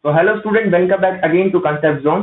तो hello student, welcome back again to concept zone.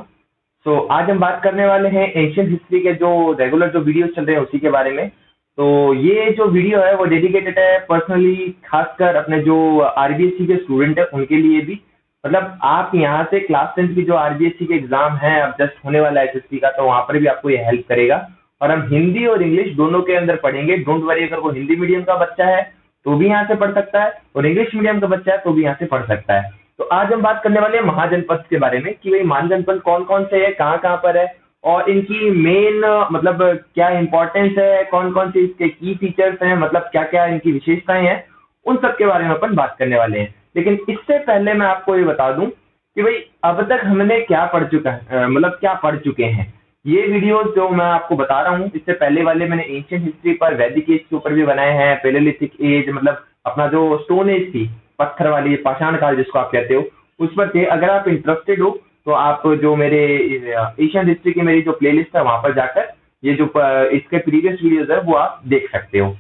So आज हम बात करने वाले हैं एंशियंट हिस्ट्री के जो रेगुलर जो वीडियोस चल रहे हैं उसी के बारे में। तो ये जो वीडियो है वो डेडिकेटेड है पर्सनली, खासकर अपने जो आरबीएससी के स्टूडेंट है उनके लिए भी। मतलब आप यहाँ से क्लास 10 की जो आरबीएससी के एग्जाम है अब जस्ट होने वाला है एसएससी का, तो वहां पर भी आपको ये हेल्प करेगा। और हम हिंदी और इंग्लिश दोनों के अंदर पढ़ेंगे। डोंट वरी, अगर वो हिंदी मीडियम का बच्चा है तो भी यहाँ से पढ़ सकता है और इंग्लिश मीडियम का बच्चा है तो भी यहाँ से पढ़ सकता है। तो आज हम बात करने वाले हैं महाजनपद के बारे में कि भाई महाजनपद कौन कौन से है, कहाँ कहाँ पर है और इनकी मेन मतलब क्या इंपॉर्टेंस है, कौन कौन से इसके की फीचर्स हैं, मतलब क्या क्या इनकी विशेषताएं हैं, उन सब के बारे में अपन बात करने वाले हैं। लेकिन इससे पहले मैं आपको ये बता दूं कि भाई अब तक हमने क्या पढ़ चुका है, मतलब क्या पढ़ चुके हैं। ये वीडियो जो मैं आपको बता रहा हूँ, इससे पहले वाले मैंने एंशियंट हिस्ट्री पर, वैदिक एज के ऊपर भी बनाए हैं, पेलेलिथिक एज मतलब अपना जो स्टोन एज थी, पत्थर वाली पाषाण काल जिसको आप कहते हो, उस पर थे। अगर आप इंटरेस्टेड हो तो आप जो मेरे एशियन हिस्ट्री की मेरी जो प्लेलिस्ट है वहां पर जाकर ये जो इसके प्रीवियस वीडियोस है वो आप देख सकते हो।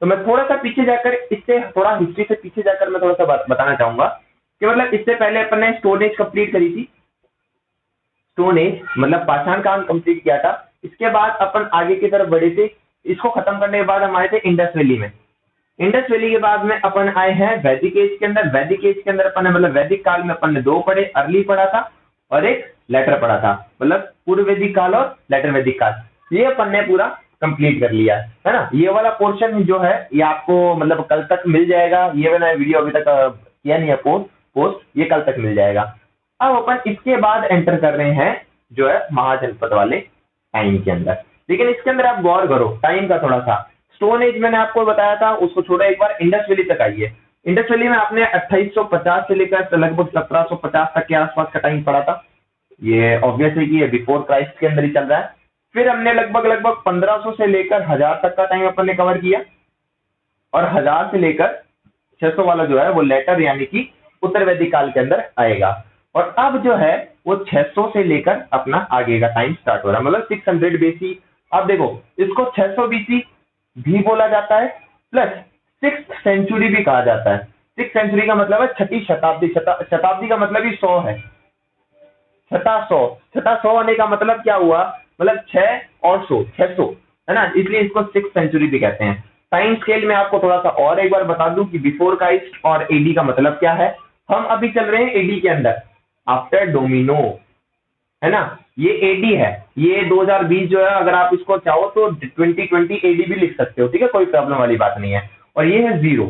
तो मैं थोड़ा सा पीछे जाकर, इससे थोड़ा हिस्ट्री से पीछे जाकर मैं थोड़ा सा बताना चाहूंगा कि मतलब इससे पहले अपन ने स्टोन एज कंप्लीट करी थी। स्टोन एज मतलब पाषाण काल कंप्लीट किया था। इसके बाद अपन आगे की तरफ बढ़े थे। इसको खत्म करने के बाद हम आए थे इंडस वैली में। इंडस वैली के बाद में अपन आए हैं वैदिक एज के अंदर। वैदिक एज के अंदर अपन ने मतलब वैदिक काल में अपन ने दो पढ़े, अर्ली पढ़ा था और एक लेटर पढ़ा था, मतलब पूर्व वैदिक काल और लेटर वैदिक काल। ये अपन ने पूरा कंप्लीट कर लिया है ना। ये वाला पोर्शन जो है ये आपको मतलब कल तक मिल जाएगा। ये मैंने वीडियो अभी तक किया नहीं है पोस्ट ये कल तक मिल जाएगा। अब अपन इसके बाद एंटर कर रहे हैं जो है महाजनपद वाले टाइम के अंदर। लेकिन इसके अंदर आप गौर करो टाइम का थोड़ा सा। स्टोन एज मैंने आपको बताया था, उसको छोड़ो, एक बार इंडस वैली तक आइए। इंडस वैली में आपने 2850 से लेकर लगभग 1750 तक के आसपास का टाइम पड़ा था। ये ऑब्वियस है कि ये बिफोर क्राइस्ट के अंदर ही चल रहा है। फिर हमने लगभग 1500 से लेकर 1000 तक का टाइम अपन ने कवर किया और 1000 से लेकर 600 वाला जो है वो लेटर यानी कि उत्तर वैदिक काल के अंदर आएगा। और अब जो है वो 600 से लेकर अपना आगे का टाइम स्टार्ट हो रहा है, मतलब 600 बीसी। अब देखो इसको 600 बीसी भी बोला जाता है प्लस 6th सेंचुरी भी कहा जाता है। 6th सेंचुरी का मतलब है छठी शताब्दी। शताब्दी का मतलब ही 100 है। छठा 100 होने का मतलब क्या हुआ, मतलब 6 और 100 600 है ना, इसलिए इसको 6th सेंचुरी भी कहते हैं। टाइम स्केल में आपको थोड़ा सा और एक बार बता दूं कि बिफोर क्राइस्ट और एडी का मतलब क्या है। हम अभी चल रहे हैं एडी के अंदर, आफ्टर डोमिनो, है ना। ये एडी है, ये 2020 जो है, अगर आप इसको चाहो तो 2020 एडी भी लिख सकते हो, ठीक है, कोई प्रॉब्लम वाली बात नहीं है। और ये है जीरो,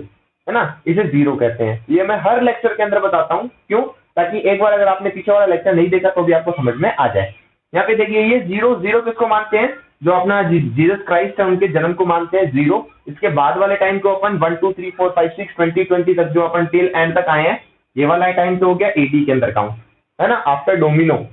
है ना, इसे जीरो कहते हैं। ये मैं हर लेक्चर के अंदर बताता हूँ, क्यों, ताकि एक बार अगर आपने पीछे वाला लेक्चर नहीं देखा तो भी आपको समझ में आ जाए। यहाँ पे देखिए ये जीरो, जीरो किसको मानते हैं, जो अपना जीसस क्राइस्ट है उनके जन्म को मानते हैं जीरो। इसके बाद वाले टाइम को अपन 1 2 3 4 5 6 2020 तक जो अपन टिल एंड तक आए हैं, ये वाला टाइम तो हो गया एडी के अंदर काउंट, है ना, आफ्टर डोमिनो।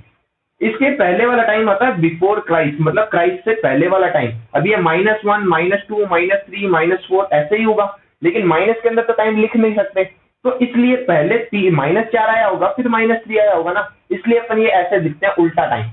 इसके पहले वाला टाइम आता है बिफोर क्राइस्ट, मतलब क्राइस्ट से पहले वाला टाइम। अभी ये -1 -2 -3 -4 ऐसे ही होगा, लेकिन माइनस के अंदर तो टाइम लिख नहीं सकते, तो इसलिए पहले -4 आया होगा फिर -3 आया होगा ना, इसलिए अपन ये ऐसे दिखते हैं उल्टा टाइम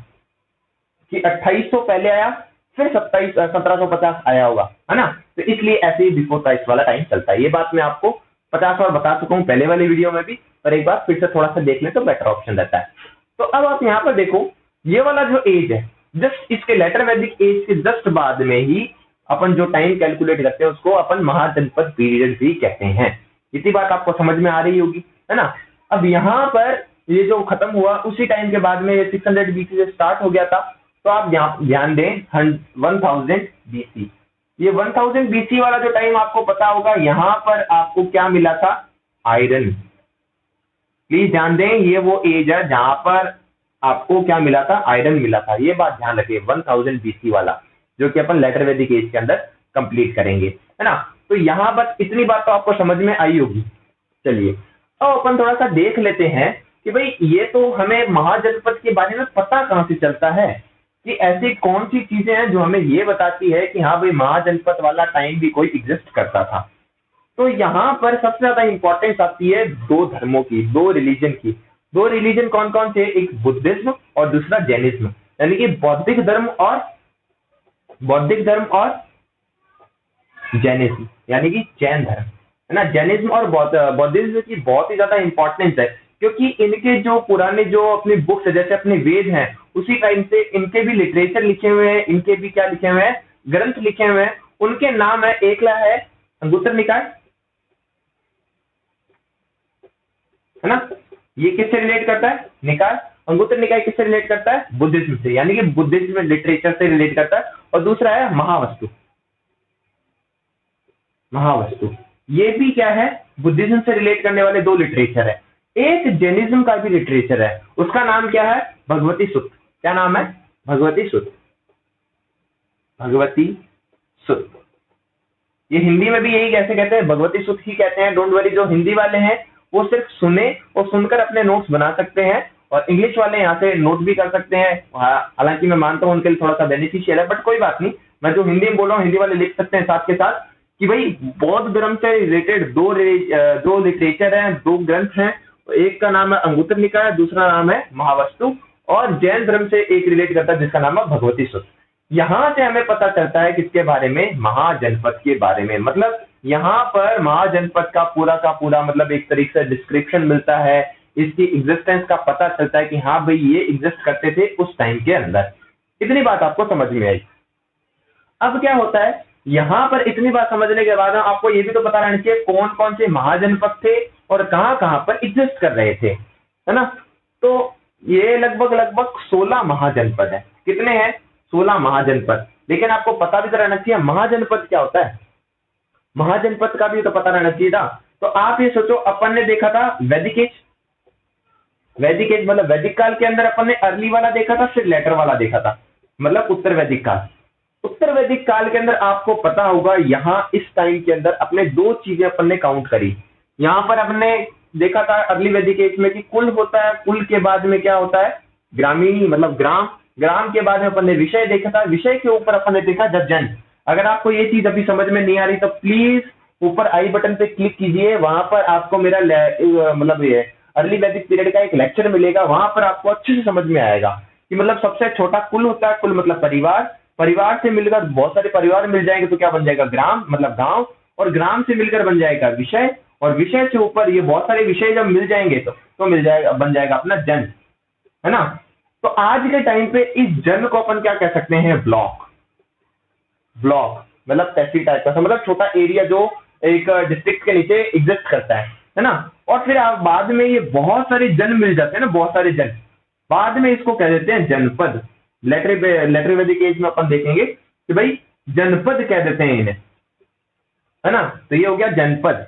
कि 2800 पहले आया फिर 1750 आया होगा, है ना। तो इसलिए ऐसे ही बिफोर क्राइस्ट वाला टाइम चलता है। ये बात मैं आपको 50 बार बता चुका हूँ पहले वाली वीडियो में भी, पर एक बार फिर से थोड़ा सा देख लें तो बेटर ऑप्शन रहता है। तो अब आप यहाँ पर देखो, ये वाला जो एज है, जस्ट इसके लेटर वैदिक एज के जस्ट बाद में ही अपन जो टाइम कैलकुलेट करते हैं उसको अपन महाजनपद पीरियड भी कहते हैं। इतनी बात आपको समझ में आ रही होगी, है ना। अब यहाँ पर ये जो खत्म हुआ उसी टाइम के बाद में 600 बीसी से स्टार्ट हो गया था। तो आप ध्यान दें 1000 बीसी, ये 1000 बीसी वाला जो टाइम आपको पता होगा, यहाँ पर आपको क्या मिला था, आयरन। प्लीज ध्यान दें, ये वो एज है जहां पर आपको क्या मिला था, आयरन मिला था। ये बात ध्यान रखिए, 1000 बीसी वाला जो कि अपन लेटर वैदिक एज के अंदर कंप्लीट करेंगे, है ना। तो यहाँ पर इतनी बात तो आपको समझ में आई होगी। चलिए अब अपन थोड़ा सा देख लेते हैं कि भाई ये तो हमें महाजनपद के बारे में पता कहां से चलता है, कि ऐसी कौन सी चीजें हैं जो हमें ये बताती है कि हाँ भाई महाजनपद वाला टाइम भी कोई एग्जिस्ट करता था। तो यहाँ पर सबसे ज्यादा इंपॉर्टेंस आती है दो धर्मों की, दो रिलीजन की। दो रिलीजन कौन कौन से, एक बुद्धिज्म और दूसरा जैनिज्म, यानी कि बौद्धिक धर्म और जैनिज्म, यानी कि जैन धर्म, है ना। जैनिज्म और बौद्धिज्म की बहुत ही ज्यादा इंपॉर्टेंस है, क्योंकि इनके जो पुराने जो अपनी बुक्स है, जैसे अपने वेद हैं, उसी टाइम से इनके भी लिटरेचर लिखे हुए हैं, इनके भी क्या लिखे हुए हैं, ग्रंथ लिखे हुए हैं। उनके नाम है, एक है अंगुत्तर निकाय, है ना, ये किससे रिलेट करता है, निकाय। अंगुत्तर निकाय किससे रिलेट करता है, बुद्धिज्म से, यानी कि बुद्धिज्म लिटरेचर से रिलेट करता है। और दूसरा है महावस्तु। महावस्तु ये भी क्या है, बुद्धिज्म से रिलेट करने वाले दो लिटरेचर है। एक जैनिज्म का भी लिटरेचर है, उसका नाम क्या है, भगवती सुत्त। क्या नाम है, भगवती सुत्त। भगवती सुत्त, ये हिंदी में भी यही कैसे कहते हैं, भगवती सुत्त ही कहते हैं। डोंट वरी, जो हिंदी वाले हैं वो सिर्फ सुने और सुनकर अपने नोट्स बना सकते हैं, और इंग्लिश वाले यहाँ से नोट भी कर सकते हैं। हालांकि मैं मानता हूँ उनके लिए थोड़ा सा बेनिफिशियल है, बट कोई बात नहीं। मैं जो हिंदी में बोल रहा हूँ, हिंदी वाले लिख सकते हैं साथ के साथ कि भाई बौद्ध धर्म से रिलेटेड दो लिटरेचर हैं, दो ग्रंथ हैं। एक का नाम है अंगुत्तर निकाय, दूसरा नाम है महावस्तु। और जैन धर्म से एक रिलेट करता है जिसका नाम है भगवती सुत्त। यहां से हमें पता चलता है किसके बारे में, महाजनपद के बारे में। मतलब यहाँ पर महाजनपद का पूरा मतलब एक तरीके से डिस्क्रिप्शन मिलता है, इसकी एग्जिस्टेंस का पता चलता है कि हाँ भाई ये एग्जिस्ट करते थे उस टाइम के अंदर। इतनी बात आपको समझ में आई। अब क्या होता है, यहाँ पर इतनी बात समझने के बाद आपको ये भी तो पता रहना चाहिए कौन कौन से महाजनपद थे और कहाँ कहाँ पर एग्जिस्ट कर रहे थे, है ना। तो ये लगभग 16 महाजनपद है। कितने हैं, 16 महाजनपद। लेकिन आपको पता भी तो रहना चाहिए महाजनपद क्या होता है, महाजनपद का भी तो पता रहना चाहिए था। तो आप ये सोचो, अपन ने देखा था वैदिक एज। वैदिक एज मतलब वैदिक काल के अंदर अपन ने अर्ली वाला देखा था, फिर लेटर वाला देखा था, मतलब उत्तर वैदिक काल। उत्तर वैदिक काल के अंदर आपको पता होगा, यहाँ इस टाइम के अंदर अपने दो चीजें अपन ने काउंट करी। यहाँ पर अपने देखा था अर्ली वैदिक एज में कि कुल होता है, कुल के बाद में क्या होता है, ग्रामीणी मतलब ग्राम, ग्राम के बाद में अपन ने विषय देखा था, विषय के ऊपर अपन ने देखा जन। अगर आपको ये चीज अभी समझ में नहीं आ रही तो प्लीज ऊपर आई बटन पे क्लिक कीजिए, वहां पर आपको मेरा मतलब ये अर्ली वैदिक पीरियड का एक लेक्चर मिलेगा। वहां पर आपको अच्छे से समझ में आएगा कि मतलब सबसे छोटा कुल होता है, कुल मतलब परिवार, परिवार से मिलकर बहुत सारे परिवार मिल जाएंगे तो क्या बन जाएगा, ग्राम मतलब गांव, और ग्राम से मिलकर बन जाएगा विषय, और विषय से ऊपर ये बहुत सारे विषय जब मिल जाएंगे तो मिल जाएगा, बन जाएगा अपना जन, है ना। तो आज के टाइम पे इस जन को अपन क्या कह सकते हैं, ब्लॉक। ब्लॉक मतलब तहसील टाइप का, मतलब छोटा एरिया जो एक डिस्ट्रिक्ट के नीचे एग्जिस्ट करता है ना। और फिर आप बाद में ये बहुत सारे जन मिल जाते हैं ना, बहुत सारे जन, बाद में इसको कह देते हैं जनपद। लेटर वैदिक एज में अपन देखेंगे कि भाई जनपद कह देते हैं इन्हें, है ना। तो ये हो गया जनपद,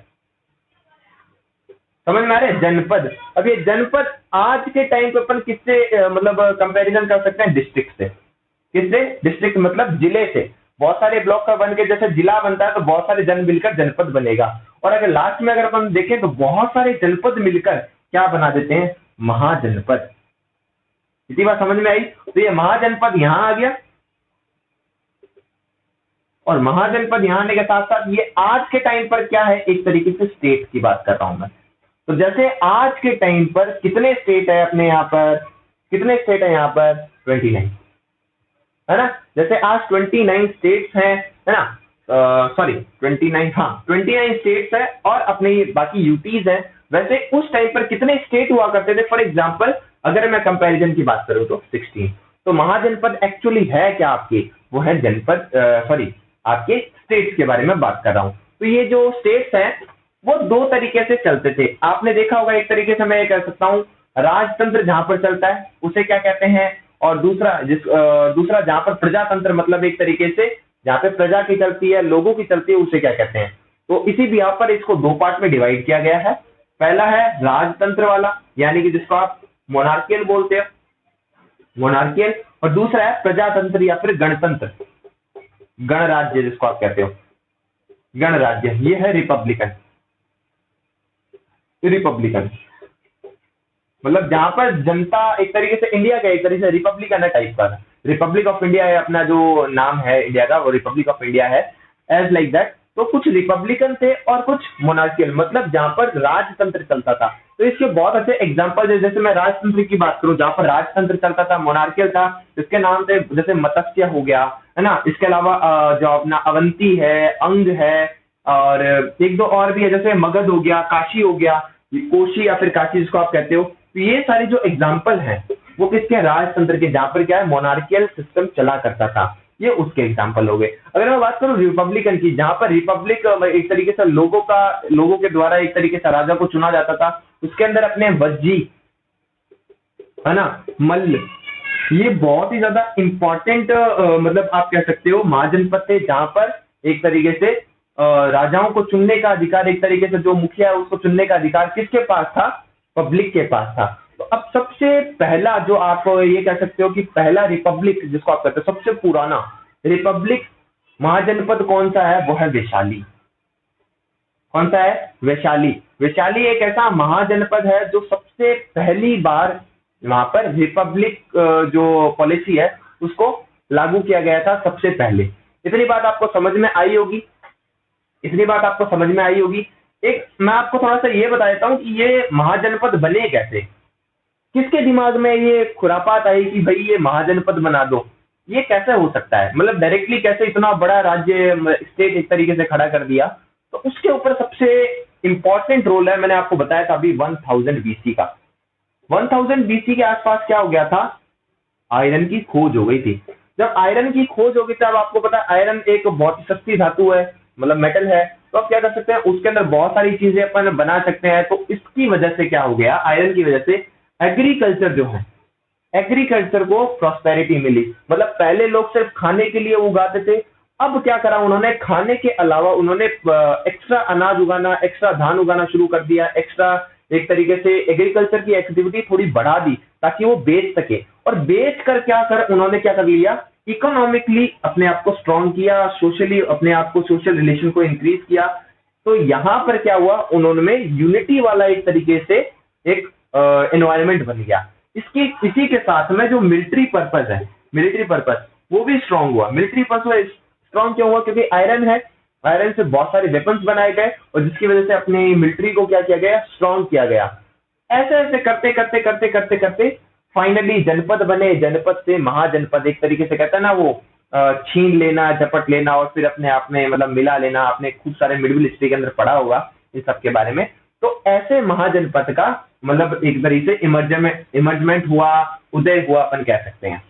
समझ में आ रहा है, जनपद। अब ये जनपद आज के टाइम पे अपन किससे मतलब कंपैरिजन कर सकते हैं, डिस्ट्रिक्ट से। किससे, डिस्ट्रिक्ट मतलब जिले से। बहुत सारे ब्लॉक का बन के जैसे जिला बनता है तो बहुत सारे जन मिलकर जनपद बनेगा। और अगर लास्ट में अगर अपन देखें तो बहुत सारे जनपद मिलकर क्या बना देते हैं, महाजनपद। इतनी बात समझ में आई। तो ये महाजनपद यहां आ गया, और महाजनपद यहां आने के साथ साथ ये आज के टाइम पर क्या है, एक तरीके से स्टेट की बात कर रहा हूं मैं। तो जैसे आज के टाइम पर कितने स्टेट है अपने यहाँ पर, कितने स्टेट है यहाँ पर, 29, है ना। जैसे आज 29 स्टेट्स हैं, है ना, सॉरी 29, हाँ 29 स्टेट्स है और अपनी बाकी यूटीज हैं। वैसे उस टाइम पर कितने स्टेट हुआ करते थे, फॉर एग्जांपल अगर मैं कंपैरिजन की बात करूं तो 16। तो महाजनपद एक्चुअली है क्या आपके, वो है जनपद, सॉरी आपके स्टेट्स के बारे में बात कर रहा हूं। तो ये जो स्टेट्स हैं वो दो तरीके से चलते थे। आपने देखा होगा, एक तरीके से मैं ये कह सकता हूं राजतंत्र जहां पर चलता है उसे क्या कहते हैं, और दूसरा जहां पर प्रजातंत्र मतलब एक तरीके से जहां पे प्रजा की चलती है, लोगों की चलती है, उसे क्या कहते हैं। तो इसी भी यहाँ पर इसको दो पार्ट में डिवाइड किया गया है। पहला है राजतंत्र वाला, यानी कि जिसको आप मोनार्कियल बोलते हैं, मोनार्कियल। और दूसरा है प्रजातंत्र या फिर गणतंत्र, गणराज्य जिसको आप कहते हो, गणराज्य। ये है रिपब्लिकन, रिपब्लिकन मतलब जहां पर जनता एक तरीके से इंडिया का एक तरीके से रिपब्लिकन है टाइप का। रिपब्लिक ऑफ इंडिया है अपना जो नाम है इंडिया का, वो रिपब्लिक ऑफ इंडिया है, एज लाइक दैट। तो कुछ रिपब्लिकन थे और कुछ मोनार्कियल, मतलब जहां पर राजतंत्र चलता था। तो इसके बहुत अच्छे एग्जांपल है। जैसे मैं राजतंत्र की बात करूं, जहां पर राजतंत्र चलता था, मोनार्कियल था, इसके नाम से जैसे मत्स्य हो गया, है ना। इसके अलावा जो अपना अवंती है, अंग है, और एक दो और भी है, जैसे मगध हो गया, काशी हो गया। ये कोशी या फिर काशी जिसको आप कहते हो, तो ये सारे जो एग्जाम्पल हैं वो किसके, राजतंत्र के, जहां पर क्या है मोनार्कियल सिस्टम चला करता था, ये उसके एग्जाम्पल हो गए। अगर मैं बात करूं रिपब्लिकन की, जहां पर रिपब्लिक एक तरीके से लोगों के द्वारा एक तरीके से राजा को चुना जाता था, उसके अंदर अपने वज्जी, है ना, मल्ल, ये बहुत ही ज्यादा इंपॉर्टेंट मतलब आप कह सकते हो महाजनपद थे, जहां पर एक तरीके से राजाओं को चुनने का अधिकार, एक तरीके से जो मुखिया है उसको चुनने का अधिकार किसके पास था, पब्लिक के पास था। तो अब सबसे पहला जो आप ये कह सकते हो कि पहला रिपब्लिक जिसको आप कहते हो, सबसे पुराना रिपब्लिक महाजनपद कौन सा है, वो है वैशाली। कौन सा है, वैशाली। वैशाली एक ऐसा महाजनपद है जो सबसे पहली बार वहां पर रिपब्लिक जो पॉलिसी है उसको लागू किया गया था सबसे पहले। इतनी बात आपको समझ में आई होगी, इतनी बात आपको समझ में आई होगी। एक मैं आपको थोड़ा सा ये बता देता हूँ कि ये महाजनपद बने कैसे, किसके दिमाग में ये खुरापात आई कि भाई ये महाजनपद बना दो, ये कैसे हो सकता है, मतलब डायरेक्टली कैसे इतना बड़ा राज्य स्टेट एक तरीके से खड़ा कर दिया। तो उसके ऊपर सबसे इंपॉर्टेंट रोल है, मैंने आपको बताया था अभी 1000 बीसी का। 1000 बीसी के आसपास क्या हो गया था, आयरन की खोज हो गई थी। जब आयरन की खोज होगी तब आपको पता है आयरन एक बहुत सस्ती धातु है, मतलब मेटल है, तो आप क्या कर सकते हैं उसके अंदर बहुत सारी चीजें अपन बना सकते हैं। तो इसकी वजह से क्या हो गया, आयरन की वजह से एग्रीकल्चर जो है, एग्रीकल्चर को प्रॉस्पेरिटी मिली। मतलब पहले लोग सिर्फ खाने के लिए उगाते थे, अब क्या करा उन्होंने, खाने के अलावा उन्होंने एक्स्ट्रा अनाज उगाना, एक्स्ट्रा धान उगाना शुरू कर दिया, एक्स्ट्रा एक तरीके से एग्रीकल्चर की एक्टिविटी थोड़ी बढ़ा दी ताकि वो बेच सके। और बेच कर क्या कर उन्होंने क्या कर लिया, इकोनॉमिकली अपने आप को स्ट्रॉन्ग किया, सोशली अपने आप को, सोशल रिलेशन को इंक्रीज किया। तो यहां पर क्या हुआ, उन्होंने यूनिटी वाला एक तरीके से एक एनवायरमेंट बन गया। इसी के साथ में जो मिलिट्री पर्पज है, मिलिट्री पर्पज वो भी स्ट्रांग हुआ। मिलिट्री पर्पज स्ट्रांग क्यों हुआ, क्योंकि आयरन है, आयरन से बहुत सारे वेपन्स बनाए गए और जिसकी वजह से अपनी मिलिट्री को क्या किया गया, स्ट्रांग किया गया। ऐसे ऐसे करते करते करते करते करते फाइनली जनपद बने, जनपद से महाजनपद, एक तरीके से कहता है ना वो छीन लेना, झपट लेना और फिर अपने आप में मतलब मिला लेना। आपने खूब सारे मिडिल हिस्ट्री के अंदर पढ़ा होगा इन सब के बारे में। तो ऐसे महाजनपद का मतलब एक तरीके से इमर्जमेंट हुआ, उदय हुआ अपन कह सकते हैं।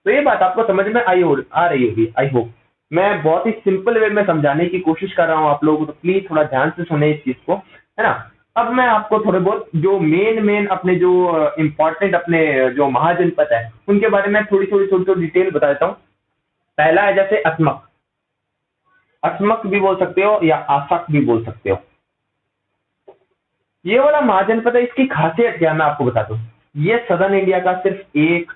तो ये बात आपको समझ में आ रही होगी, आई होप। मैं बहुत ही सिंपल वे में समझाने की कोशिश कर रहा हूँ आप लोगों को, तो प्लीज थोड़ा ध्यान से सुने इस चीज को, है ना। अब मैं आपको थोड़े बहुत जो मेन अपने जो इंपॉर्टेंट अपने जो महाजनपद है उनके बारे में थोड़ी डिटेल बता देता हूँ। पहला है जैसे असमक, असमक भी बोल सकते हो या आसक भी बोल सकते हो। ये वाला महाजनपद है, इसकी खासियत क्या है मैं आपको बताता हूँ। ये सदर्न इंडिया का सिर्फ एक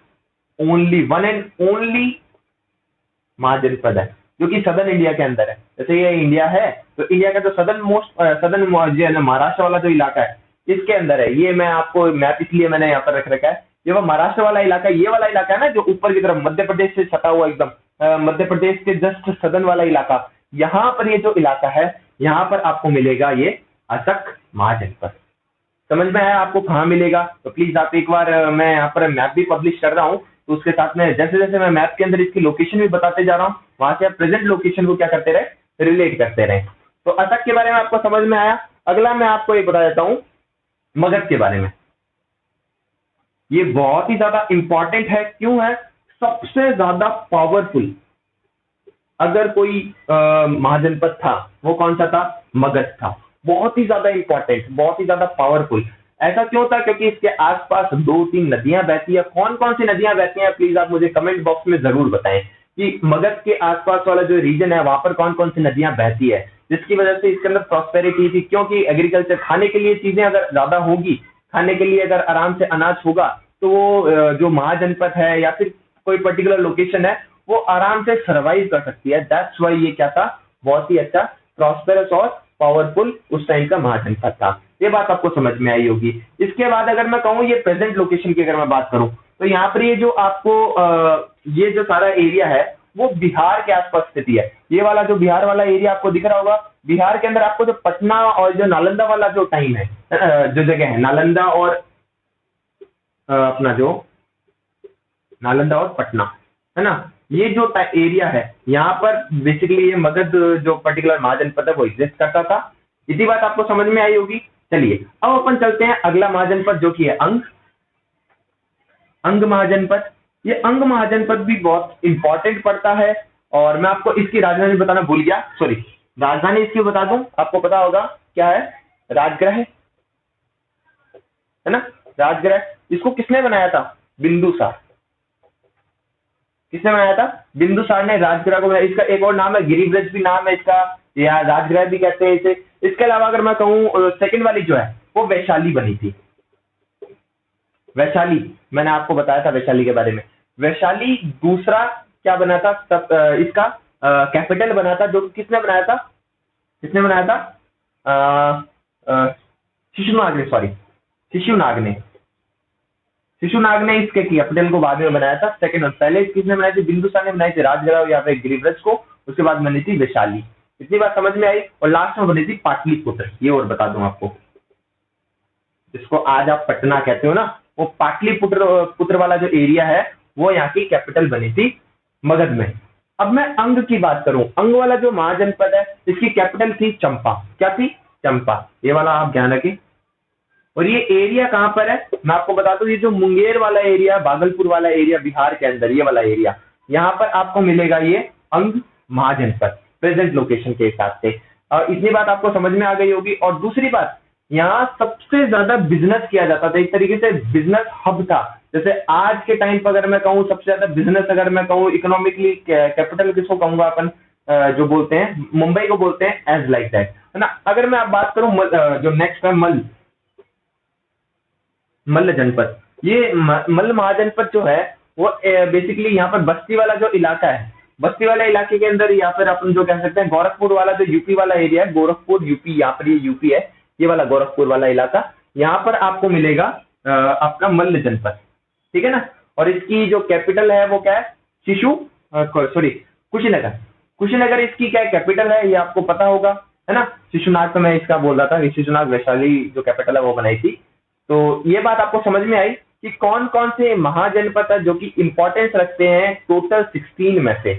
ओनली वन एंड ओनली महाजनपद है जो कि सदर्न इंडिया के अंदर है। जैसे ये इंडिया है तो इंडिया का जो सदर्न महाराष्ट्र वाला जो इलाका है इसके अंदर है। ये मैं आपको मैप इसलिए मैंने यहाँ पर रख रखा है, ये वो महाराष्ट्र वाला इलाका, ये वाला इलाका है ना जो ऊपर की तरफ मध्य प्रदेश से सटा हुआ एकदम, मध्य प्रदेश के जस्ट सदर्न वाला इलाका, यहाँ पर ये जो इलाका है यहाँ पर आपको मिलेगा ये असक महाजनपद। समझ में आया आपको कहाँ मिलेगा? तो प्लीज आप एक बार, मैं यहाँ पर मैप भी पब्लिश कर रहा हूँ तो उसके साथ में जैसे जैसे मैं मैप के अंदर इसकी लोकेशन भी बताते जा रहा हूँ, वहां से आप प्रेजेंट लोकेशन को क्या करते रहे, रिलेट करते रहे। तो असक के बारे में आपको समझ में आया। अगला मैं आपको एक बता देता हूँ मगध के बारे में। ये बहुत ही ज्यादा इंपॉर्टेंट है। क्यों है? सबसे ज्यादा पावरफुल अगर कोई महाजनपद था वो कौन सा था? मगध था। बहुत ही ज्यादा इंपॉर्टेंट, बहुत ही ज्यादा पावरफुल। ऐसा क्यों था? क्योंकि इसके आसपास 2-3 नदियां बहती है। कौन कौन सी नदियां बहती हैं प्लीज आप मुझे कमेंट बॉक्स में जरूर बताएं कि मगध के आसपास वाला जो रीजन है वहां पर कौन कौन सी नदियां बहती है, जिसकी वजह से इसके अंदर प्रॉस्पेरिटी थी। क्योंकि एग्रीकल्चर, खाने के लिए चीजें अगर ज्यादा होगी, खाने के लिए अगर आराम से अनाज होगा तो वो जो महाजनपद है या फिर कोई पर्टिकुलर लोकेशन है वो आराम से सर्वाइव कर सकती है। दैट्स वाई ये क्या था, बहुत ही अच्छा प्रॉस्पेरस और पावरफुल उस टाइम का महाजनपद था। ये बात आपको समझ में आई होगी। इसके बाद अगर मैं कहूँ ये प्रेजेंट लोकेशन की अगर मैं बात करूं तो यहाँ पर ये जो आपको ये जो सारा एरिया है वो बिहार के आसपास स्थिति है। ये वाला जो बिहार वाला एरिया आपको दिख रहा होगा, बिहार के अंदर आपको जो पटना और जो नालंदा वाला जो टाइम है, जो जगह है नालंदा और अपना जो नालंदा और पटना है ना, ये जो एरिया है यहाँ पर बेसिकली ये मगध जो पर्टिकुलर महाजनपद है वो एग्जिस्ट करता था। इसी बात आपको समझ में आई होगी। चलिए अब अपन चलते हैं अगला महाजनपद जो कि है अंग महाजनपद। ये अंग महाजनपद भी बहुत इंपॉर्टेंट पड़ता है, और मैं आपको इसकी राजधानी बताना भूल गया, सॉरी, राजधानी इसकी बता दूं, आपको पता होगा क्या है, राजगृह है ना, राजगृह। इसको किसने बनाया था, बिंदुसार। किसने बनाया था, बिंदुसार ने राजगृह को बनाया। इसका एक और नाम है, गिरिब्रज भी नाम है इसका, या राजगृह भी कहते हैं इसे। इसके अलावा अगर मैं कहूँ सेकंड वाली जो है वो वैशाली बनी थी। वैशाली मैंने आपको बताया था वैशाली के बारे में। वैशाली दूसरा क्या बना था, इसका कैपिटल बना था, जो किसने बनाया था, किसने बनाया था, शिशुनाग ने, सॉरी शिशुनाग ने इसके कैपिटल को बाद में बनाया था। सेकंड और पहले किसने बनाई थी, बिंदुसार ने बनाई थी राजगृह या फिर गिरिब्रज को, उसके बाद बनी थी वैशाली। इतनी बात समझ में आई। और लास्ट में बनी थी पाटलिपुत्र। ये और बता दूं आपको, जिसको आज आप पटना कहते हो ना, वो पाटलिपुत्र वाला जो एरिया है वो यहाँ की कैपिटल बनी थी मगध में। अब मैं अंग की बात करूं, अंग वाला जो महाजनपद है इसकी कैपिटल थी चंपा। क्या थी, चंपा। ये वाला आप ध्यान रखें। और ये एरिया कहां पर है, मैं आपको बता दूं, ये जो मुंगेर वाला एरिया, भागलपुर वाला एरिया, बिहार के अंदर ये वाला एरिया, यहाँ पर आपको मिलेगा ये अंग महाजनपद प्रेजेंट लोकेशन के हिसाब से। और इतनी बात आपको समझ में आ गई होगी। और दूसरी बात, यहाँ सबसे ज्यादा बिजनेस किया जाता था, एक तरीके से बिजनेस हब था। जैसे आज के टाइम पर अगर मैं कहूँ सबसे ज्यादा बिजनेस, अगर मैं कहूँ इकोनॉमिकली कैपिटल किसको कहूंगा अपन, जो बोलते हैं मुंबई को बोलते हैं एज लाइक दैट, है ना। अगर मैं आप बात करूं जो नेक्स्ट है मल्ल जनपद। ये मल्ल महाजनपद जो है वो बेसिकली यहाँ पर बस्ती वाला जो इलाका है, बस्ती वाले इलाके के अंदर, या फिर अपन जो कह सकते हैं गोरखपुर वाला जो यूपी वाला एरिया है, गोरखपुर यूपी, यहाँ पर ये यूपी है, ये वाला गोरखपुर वाला इलाका, यहाँ पर आपको मिलेगा आपका मल्ल जनपद, ठीक है ना। और इसकी जो कैपिटल है वो क्या है, कुशीनगर। कुशीनगर इसकी क्या कैपिटल है, ये आपको पता होगा, है ना। शिशुनाग तो मैं इसका बोल रहा था, शिशुनाग वैशाली जो कैपिटल है वो बनाई थी। तो ये बात आपको समझ में आई कि कौन कौन से महाजनपद है जो कि इंपॉर्टेंस रखते हैं टोटल 16 में से।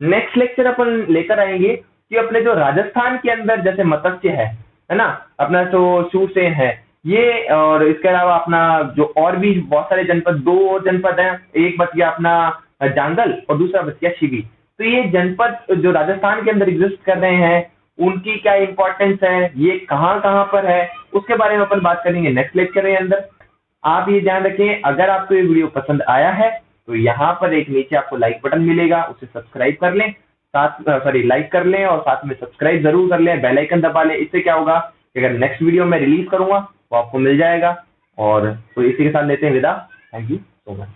नेक्स्ट लेक्चर अपन लेकर आएंगे कि अपने जो राजस्थान के अंदर जैसे मत्स्य है ना, अपना जो शूरसेन है ये, और इसके अलावा अपना जो और भी बहुत सारे जनपद, 2 और जनपद हैं, एक बच गया अपना जांगल और दूसरा बच गया शिवी। तो ये जनपद जो राजस्थान के अंदर एग्जिस्ट कर रहे हैं उनकी क्या इंपॉर्टेंस है, ये कहाँ कहाँ पर है, उसके बारे में अपन बात करेंगे नेक्स्ट लेक्चर के अंदर। आप ये ध्यान रखें, अगर आपको ये वीडियो पसंद आया है तो यहाँ पर एक नीचे आपको लाइक बटन मिलेगा, उसे सब्सक्राइब कर लें, लाइक कर लें और साथ में सब्सक्राइब जरूर कर लें, बेल आइकन दबा लें। इससे क्या होगा कि अगर नेक्स्ट वीडियो मैं रिलीज करूंगा वो आपको मिल जाएगा। और तो इसी के साथ लेते हैं विदा। Thank you so much.